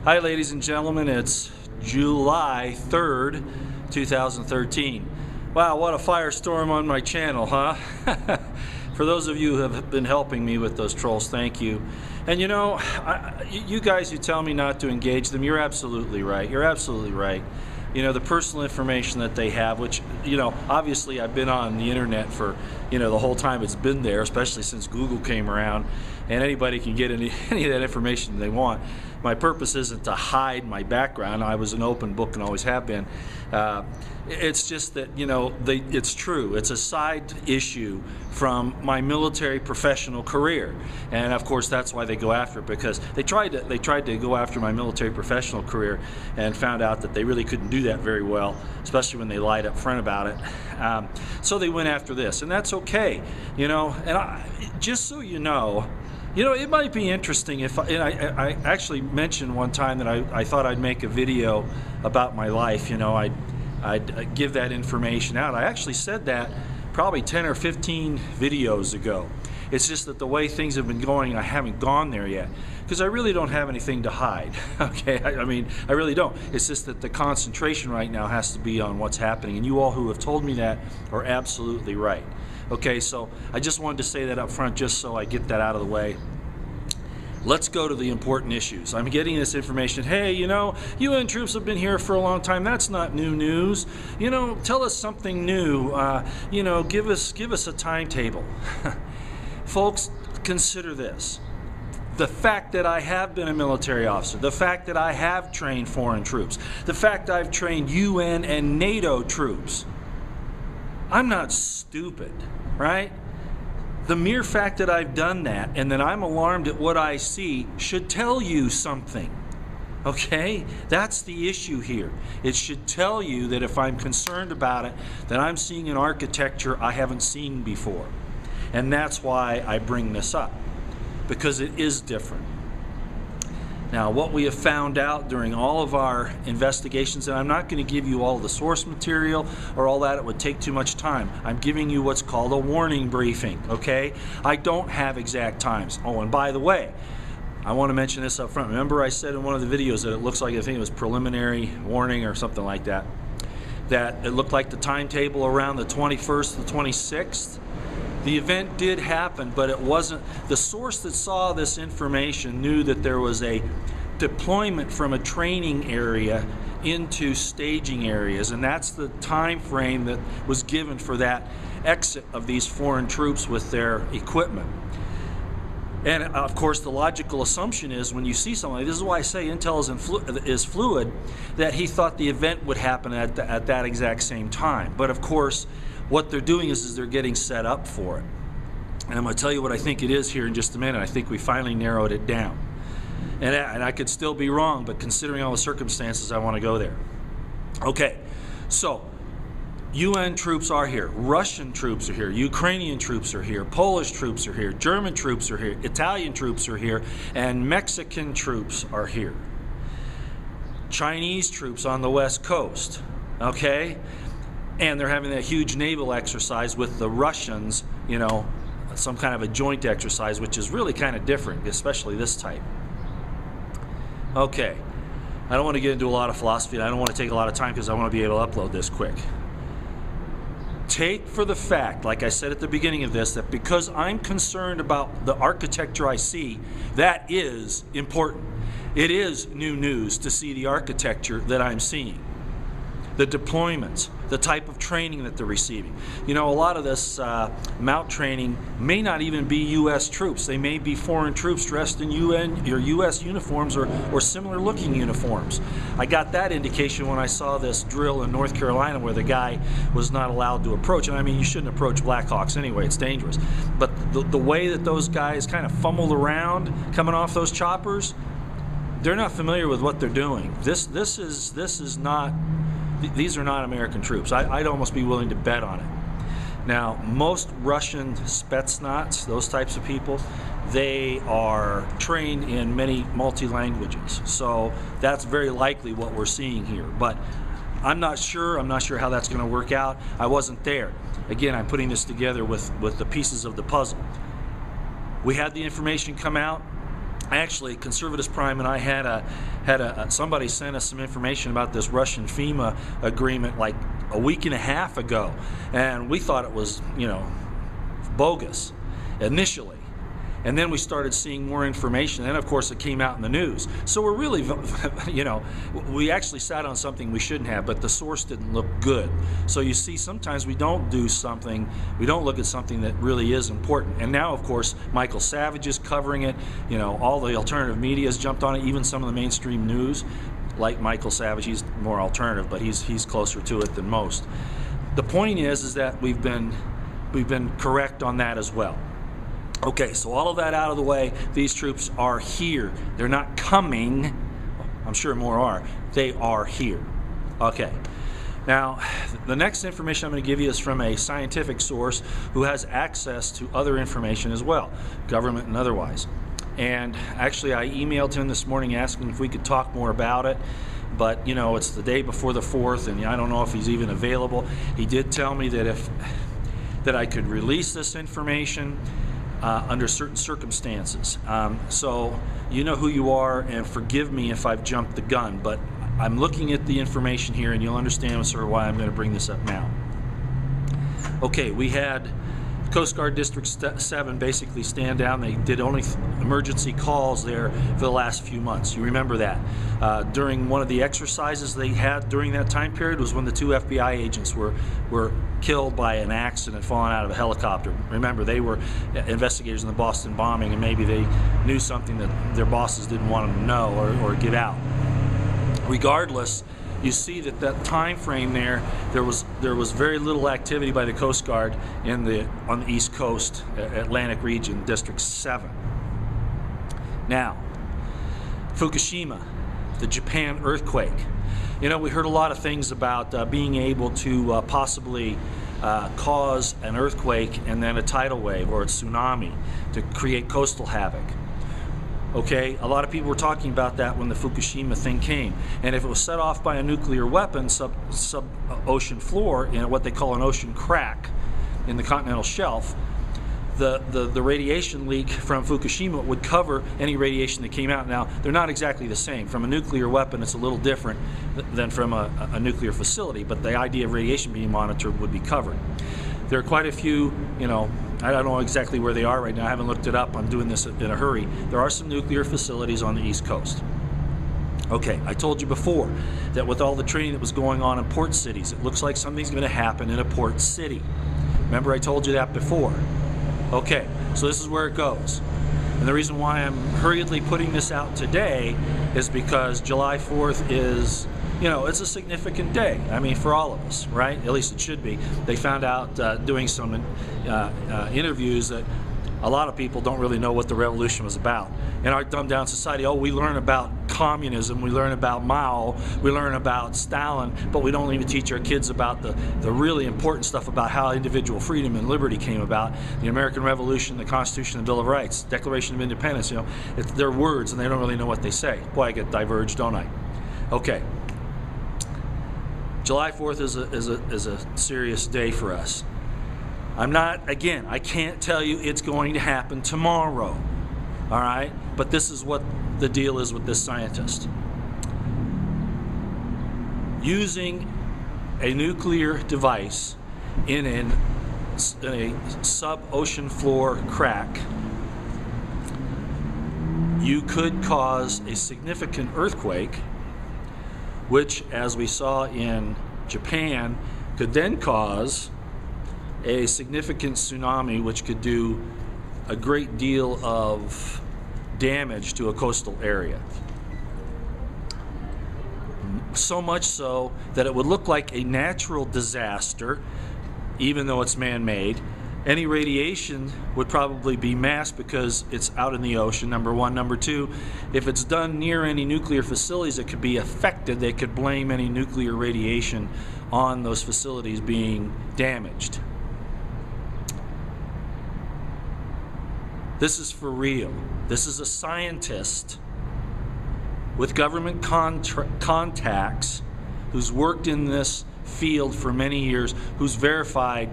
Hi ladies and gentlemen, it's July 3rd, 2013. Wow, what a firestorm on my channel, huh? For those of you who have been helping me with those trolls, thank you. And you know, you guys who tell me not to engage them, you're absolutely right. You're absolutely right. You know, the personal information that they have, which, you know, obviously I've been on the internet for, you know, the whole time it's been there, especially since Google came around, and anybody can get any of that information they want. My purpose isn't to hide my background. I was an open book and always have been. It's just that, you know, it's true. It's a side issue from my military professional career, and of course that's why they go after it, because they tried to go after my military professional career and found out that they really couldn't do that very well, especially when they lied up front about it. So they went after this, and that's okay, you know. And just so you know, it might be interesting if I actually mentioned one time that I thought I'd make a video about my life. You know, I'd give that information out. I actually said that probably 10 or 15 videos ago. It's just that the way things have been going, I haven't gone there yet, because I really don't have anything to hide. Okay, I mean, I really don't. It's just that the concentration right now has to be on what's happening, and you all who have told me that are absolutely right. Okay, so I just wanted to say that up front just so I get that out of the way. Let's go to the important issues. I'm getting this information. Hey, you know, UN troops have been here for a long time. That's not new news. You know, tell us something new. You know, give us a timetable. Folks, consider this. The fact that I have been a military officer, the fact that I have trained foreign troops, the fact I've trained UN and NATO troops. I'm not stupid, right? The mere fact that I've done that and that I'm alarmed at what I see should tell you something, okay? That's the issue here. It should tell you that if I'm concerned about it, that I'm seeing an architecture I haven't seen before. And that's why I bring this up, because it is different. Now, what we have found out during all of our investigations, and I'm not going to give you all the source material or all that, it would take too much time. I'm giving you what's called a warning briefing, okay? I don't have exact times. Oh, and by the way, I want to mention this up front. Remember I said in one of the videos that it looks like, I think it was preliminary warning or something like that, that it looked like the timetable around the 21st to the 26th? The event did happen, but it wasn't. The source that saw this information knew that there was a deployment from a training area into staging areas, and that's the time frame that was given for that exit of these foreign troops with their equipment. And of course, the logical assumption is when you see something, this is why I say intel is fluid, that he thought the event would happen at that exact same time. But of course, what they're doing is they're getting set up for it. And I'm going to tell you what I think it is here in just a minute. I think we finally narrowed it down. And I could still be wrong, but considering all the circumstances, I want to go there. Okay, so UN troops are here, Russian troops are here, Ukrainian troops are here, Polish troops are here, German troops are here, Italian troops are here, and Mexican troops are here. Chinese troops on the West Coast, okay? And they're having that huge naval exercise with the Russians, you know, some kind of a joint exercise, which is really kind of different, especially this type. Okay, I don't want to get into a lot of philosophy, and I don't want to take a lot of time because I want to be able to upload this quick. Take for the fact, like I said at the beginning of this, that because I'm concerned about the architecture I see, that is important. It is new news to see the architecture that I'm seeing. The deployments, the type of training that they're receiving. You know, a lot of this MOUT training may not even be U.S. troops. They may be foreign troops dressed in UN or U.S. uniforms or similar looking uniforms. I got that indication when I saw this drill in North Carolina where the guy was not allowed to approach. And I mean, you shouldn't approach Blackhawks anyway, it's dangerous. But the way that those guys kind of fumbled around coming off those choppers, they're not familiar with what they're doing. This is not... These are not American troops. I'd almost be willing to bet on it. Now, most Russian Spetsnaz, those types of people, they are trained in many multi-languages. So that's very likely what we're seeing here. But I'm not sure how that's going to work out. I wasn't there. Again, I'm putting this together with the pieces of the puzzle. We had the information come out. Actually, Conservatus Prime and I had somebody sent us some information about this Russian FEMA agreement like a week and a half ago, and we thought it was, bogus initially. And then we started seeing more information, and of course it came out in the news. So we're really, we actually sat on something we shouldn't have, but the source didn't look good. So you see, sometimes we don't do something, we don't look at something that really is important. And now, of course, Michael Savage is covering it. All the alternative media has jumped on it, even some of the mainstream news, like Michael Savage. He's more alternative, but he's closer to it than most. The point is that we've been correct on that as well. Okay, so all of that out of the way, these troops are here. They're not coming. I'm sure more are. They are here. Okay. Now, the next information I'm going to give you is from a scientific source who has access to other information as well, government and otherwise. And actually, I emailed him this morning asking if we could talk more about it. But, it's the day before the 4th, and I don't know if he's even available. He did tell me that I could release this information under certain circumstances. So you know who you are, and forgive me if I've jumped the gun, but I'm looking at the information here, and you'll understand sort of why I'm going to bring this up now. Okay, we had Coast Guard District 7 basically stand down. They did only emergency calls there for the last few months. You remember that. During one of the exercises they had during that time period was when the 2 FBI agents were killed by an accident falling out of a helicopter. Remember, they were investigators in the Boston bombing, and maybe they knew something that their bosses didn't want them to know or give out. Regardless, you see that time frame there was very little activity by the Coast Guard on the East Coast, Atlantic region, District 7. Now, Fukushima, the Japan earthquake. We heard a lot of things about being able to possibly cause an earthquake and then a tidal wave or a tsunami to create coastal havoc. Okay, a lot of people were talking about that when the Fukushima thing came. And if it was set off by a nuclear weapon sub-ocean floor, what they call an ocean crack in the continental shelf, the radiation leak from Fukushima would cover any radiation that came out. Now, they're not exactly the same. From a nuclear weapon, it's a little different than from a nuclear facility, but the idea of radiation being monitored would be covered. There are quite a few, I don't know exactly where they are right now. I haven't looked it up. I'm doing this in a hurry. There are some nuclear facilities on the East Coast. Okay, I told you before that with all the training that was going on in port cities, it looks like something's going to happen in a port city. Remember, I told you that before. Okay, so this is where it goes. And the reason why I'm hurriedly putting this out today is because July 4th is, it's a significant day. I mean, for all of us, right? At least it should be. They found out doing some interviews that a lot of people don't really know what the revolution was about. In our dumbed down society, we learn about communism, we learn about Mao, we learn about Stalin, but we don't even teach our kids about the really important stuff about how individual freedom and liberty came about. The American Revolution, the Constitution, the Bill of Rights, Declaration of Independence, they're words and they don't really know what they say. Boy, I get diverged, don't I? Okay. July 4th is a serious day for us. I can't tell you it's going to happen tomorrow, all right? But this is what the deal is with this scientist. Using a nuclear device in a sub-ocean floor crack, you could cause a significant earthquake, which, as we saw in Japan, could then cause a significant tsunami, which could do a great deal of damage to a coastal area. So much so that it would look like a natural disaster, even though it's man-made. Any radiation would probably be masked because it's out in the ocean, number one. Number two, if it's done near any nuclear facilities that could be affected, they could blame any nuclear radiation on those facilities being damaged. This is for real. This is a scientist with government contacts who's worked in this field for many years, who's verified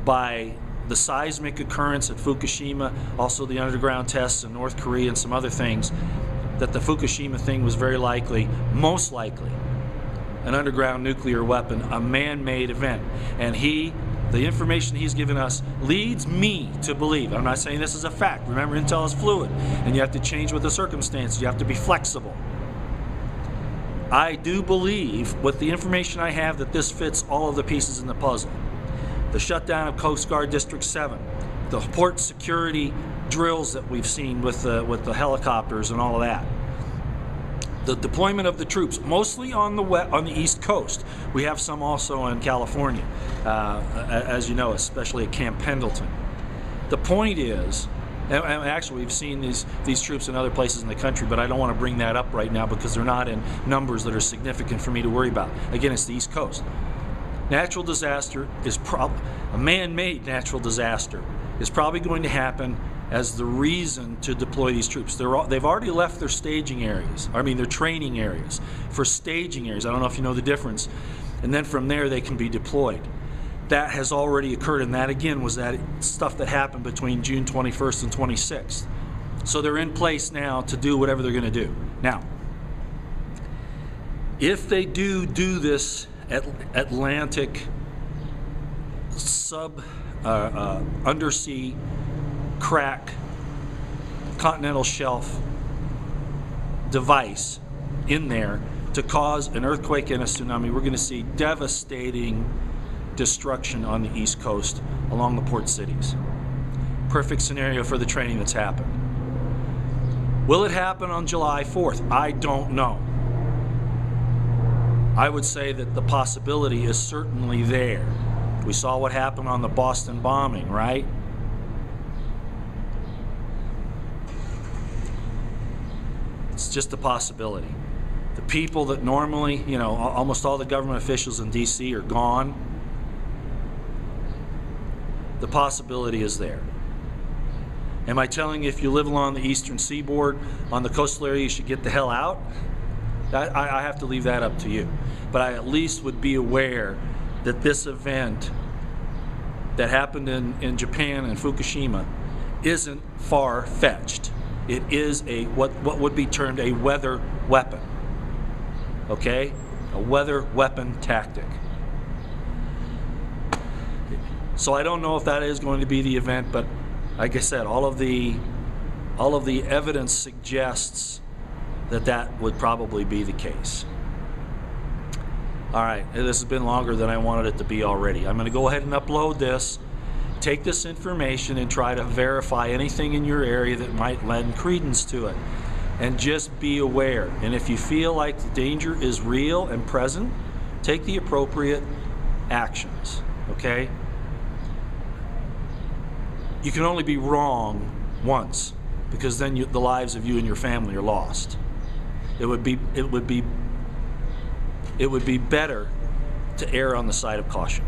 by the seismic occurrence at Fukushima, also the underground tests in North Korea and some other things, that the Fukushima thing was very likely, most likely, an underground nuclear weapon, a man-made event. And the information he's given us leads me to believe, I'm not saying this is a fact, remember intel is fluid, and you have to change with the circumstances, you have to be flexible. I do believe, with the information I have, that this fits all of the pieces in the puzzle. The shutdown of Coast Guard District 7, the port security drills that we've seen with the helicopters and all of that. The deployment of the troops, mostly on the East Coast. We have some also in California, as you know, especially at Camp Pendleton. The point is, and actually we've seen these troops in other places in the country, but I don't want to bring that up right now because they're not in numbers that are significant for me to worry about. Again, it's the East Coast. Natural disaster is a man-made natural disaster is probably going to happen as the reason to deploy these troops. They've already left their staging areas, their training areas for staging areas. I don't know if you know the difference. And then from there they can be deployed. That has already occurred, and that again was that stuff that happened between June 21st and 26th. So they're in place now to do whatever they're going to do. Now, if they do this Atlantic undersea crack continental shelf device in there to cause an earthquake and a tsunami, we're going to see devastating destruction on the East Coast along the port cities. Perfect scenario for the training that's happened. Will it happen on July 4th? I don't know. I would say that the possibility is certainly there. We saw what happened on the Boston bombing, right? It's just a possibility. The people that normally, almost all the government officials in D.C. are gone. The possibility is there. Am I telling you if you live along the eastern seaboard, on the coastal area, you should get the hell out? I have to leave that up to you. But I at least would be aware that this event that happened in Japan and Fukushima isn't far-fetched. It is what would be termed a weather weapon. Okay? A weather weapon tactic. So I don't know if that is going to be the event, but like I said, all of the evidence suggests that would probably be the case. All right, this has been longer than I wanted it to be already. I'm going to go ahead and upload this, take this information and try to verify anything in your area that might lend credence to it. And just be aware. And if you feel like the danger is real and present, take the appropriate actions, okay? You can only be wrong once, because then the lives of you and your family are lost. It would be better to err on the side of caution.